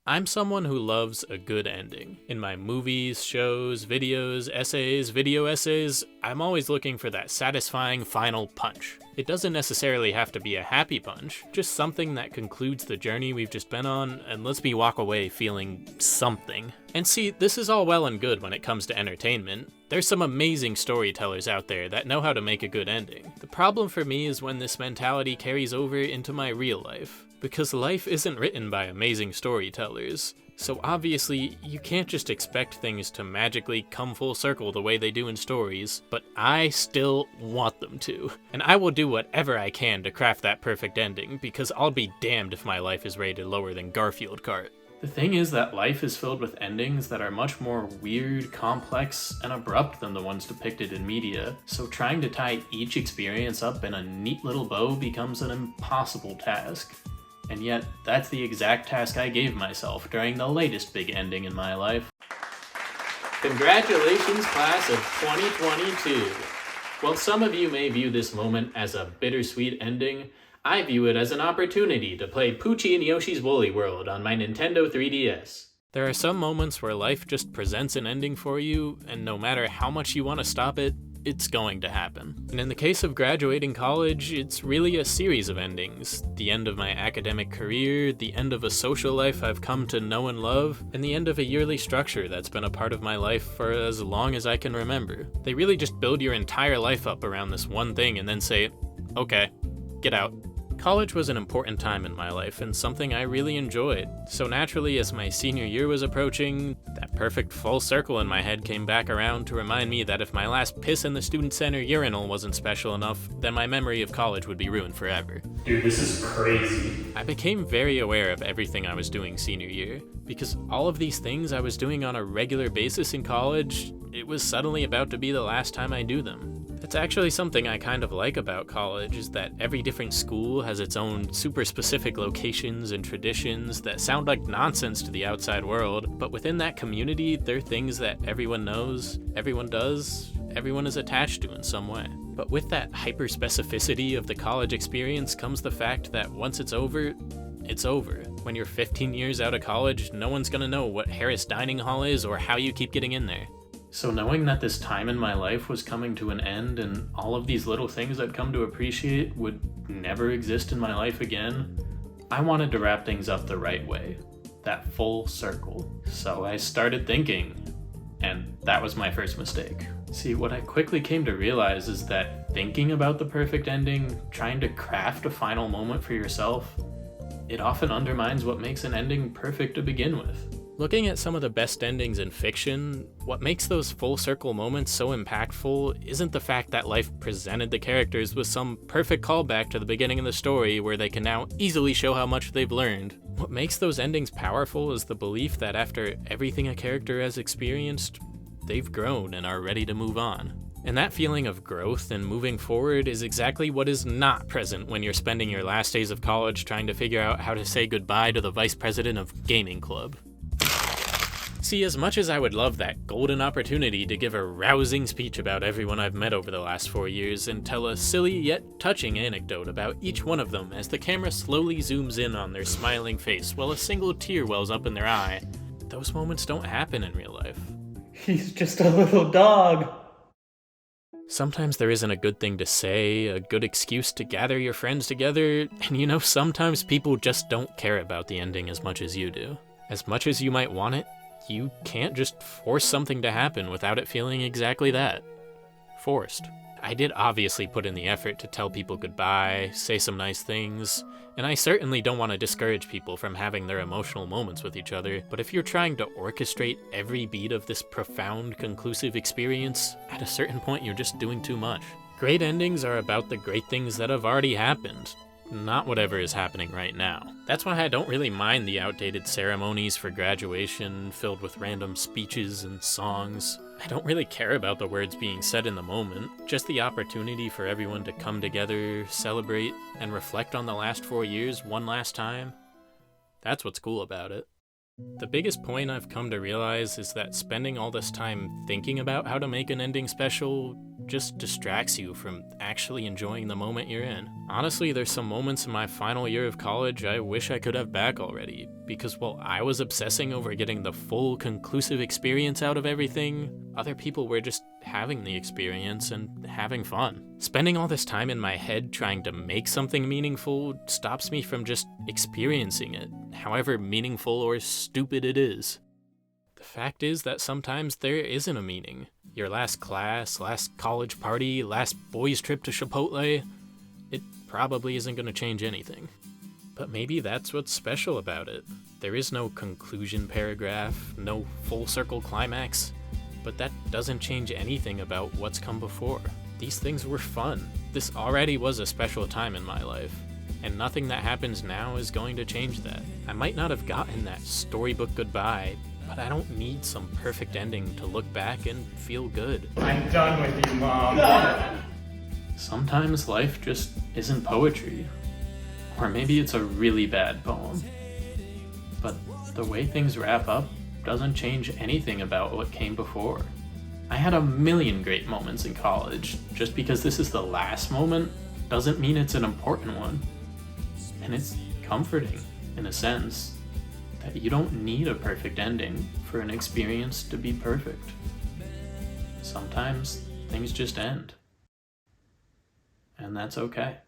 I'm someone who loves a good ending. In my movies, shows, videos, essays, video essays, I'm always looking for that satisfying final punch. It doesn't necessarily have to be a happy punch, just something that concludes the journey we've just been on and lets me walk away feeling something. And see, this is all well and good when it comes to entertainment. There's some amazing storytellers out there that know how to make a good ending. The problem for me is when this mentality carries over into my real life. Because life isn't written by amazing storytellers, so obviously you can't just expect things to magically come full circle the way they do in stories, but I still want them to. And I will do whatever I can to craft that perfect ending, because I'll be damned if my life is rated lower than Garfield Kart. The thing is that life is filled with endings that are much more weird, complex, and abrupt than the ones depicted in media, so trying to tie each experience up in a neat little bow becomes an impossible task. And yet, that's the exact task I gave myself during the latest big ending in my life. Congratulations, class of 2022! While some of you may view this moment as a bittersweet ending, I view it as an opportunity to play Poochie and Yoshi's Woolly World on my Nintendo 3DS. There are some moments where life just presents an ending for you, and no matter how much you want to stop it, it's going to happen. And in the case of graduating college, it's really a series of endings. The end of my academic career, the end of a social life I've come to know and love, and the end of a yearly structure that's been a part of my life for as long as I can remember. They really just build your entire life up around this one thing and then say, okay, get out. College was an important time in my life and something I really enjoyed, so naturally as my senior year was approaching, that perfect full circle in my head came back around to remind me that if my last piss in the student center urinal wasn't special enough, then my memory of college would be ruined forever. Dude, this is crazy. I became very aware of everything I was doing senior year, because all of these things I was doing on a regular basis in college, it was suddenly about to be the last time I do them. That's actually something I kind of like about college, is that every different school has its own super specific locations and traditions that sound like nonsense to the outside world, but within that community, they're things that everyone knows, everyone does, everyone is attached to in some way. But with that hyper-specificity of the college experience comes the fact that once it's over, it's over. When you're 15 years out of college, no one's gonna know what Harris Dining Hall is or how you keep getting in there. So knowing that this time in my life was coming to an end and all of these little things I'd come to appreciate would never exist in my life again, I wanted to wrap things up the right way, that full circle. So I started thinking, and that was my first mistake. See, what I quickly came to realize is that thinking about the perfect ending, trying to craft a final moment for yourself, it often undermines what makes an ending perfect to begin with. Looking at some of the best endings in fiction, what makes those full circle moments so impactful isn't the fact that life presented the characters with some perfect callback to the beginning of the story where they can now easily show how much they've learned. What makes those endings powerful is the belief that after everything a character has experienced, they've grown and are ready to move on. And that feeling of growth and moving forward is exactly what is not present when you're spending your last days of college trying to figure out how to say goodbye to the vice president of gaming club. See, as much as I would love that golden opportunity to give a rousing speech about everyone I've met over the last 4 years and tell a silly yet touching anecdote about each one of them as the camera slowly zooms in on their smiling face while a single tear wells up in their eye, those moments don't happen in real life. He's just a little dog. Sometimes there isn't a good thing to say, a good excuse to gather your friends together, and sometimes people just don't care about the ending as much as you do. As much as you might want it, you can't just force something to happen without it feeling exactly that. Forced. I did obviously put in the effort to tell people goodbye, say some nice things, and I certainly don't want to discourage people from having their emotional moments with each other, but if you're trying to orchestrate every beat of this profound, conclusive experience, at a certain point you're just doing too much. Great endings are about the great things that have already happened, not whatever is happening right now. That's why I don't really mind the outdated ceremonies for graduation filled with random speeches and songs. I don't really care about the words being said in the moment, just the opportunity for everyone to come together, celebrate, and reflect on the last 4 years one last time. That's what's cool about it. The biggest point I've come to realize is that spending all this time thinking about how to make an ending special just distracts you from actually enjoying the moment you're in. Honestly, there's some moments in my final year of college I wish I could have back already, because while I was obsessing over getting the full, conclusive experience out of everything, other people were just having the experience and having fun. Spending all this time in my head trying to make something meaningful stops me from just experiencing it, however meaningful or stupid it is. The fact is that sometimes there isn't a meaning. Your last class, last college party, last boys' trip to Chipotle, it probably isn't going to change anything. But maybe that's what's special about it. There is no conclusion paragraph, no full circle climax, but that doesn't change anything about what's come before. These things were fun. This already was a special time in my life, and nothing that happens now is going to change that. I might not have gotten that storybook goodbye, but I don't need some perfect ending to look back and feel good. I'm done with you, Mom. Sometimes life just isn't poetry. Or maybe it's a really bad poem. But the way things wrap up doesn't change anything about what came before. I had a million great moments in college. Just because this is the last moment doesn't mean it's an important one. And it's comforting, in a sense, that you don't need a perfect ending for an experience to be perfect. Sometimes things just end. And that's okay.